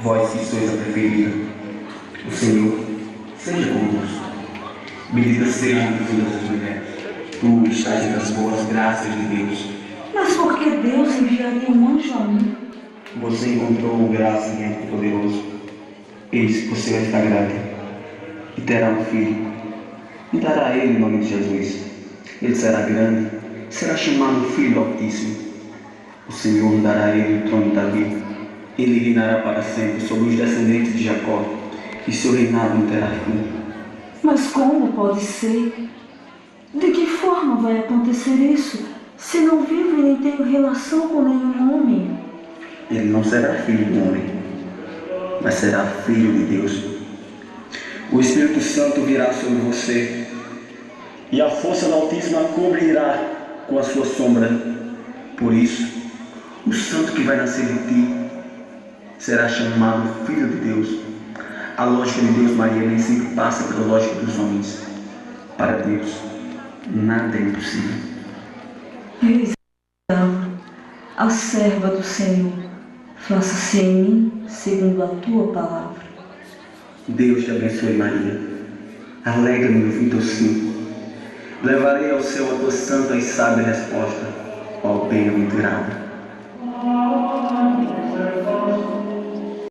Vós que sois a preferida, o Senhor seja convosco. Bendita seja entre todas as mulheres. Tu estás entre as boas graças de Deus. Mas por que Deus enviaria um anjo a mim? Você encontrou graça diante do Poderoso. Eis que você vai estar grávida e terá um filho. E dará a ele o nome de Jesus. Ele será grande, será chamado Filho do Altíssimo. O Senhor dará a ele o trono de Davi. Ele reinará para sempre sobre os descendentes de Jacó, e seu reinado não terá fim. Mas como pode ser? De que forma vai acontecer isso, se não vivo e nem tenho relação com nenhum homem? Ele não será filho do homem, mas será filho de Deus. O Espírito Santo virá sobre você, e a força do Altíssimo a cobrirá com a sua sombra. Por isso, o santo que vai nascer de ti será chamado Filho de Deus. A lógica de Deus, Maria, nem sempre passa pela lógica dos homens. Para Deus, nada é impossível. Eis a serva do Senhor, faça-se em mim segundo a tua palavra. Deus te abençoe, Maria. Alegra-me ouvir teu sim. Levarei ao céu a tua santa e sábia resposta, ó bem-aventurada.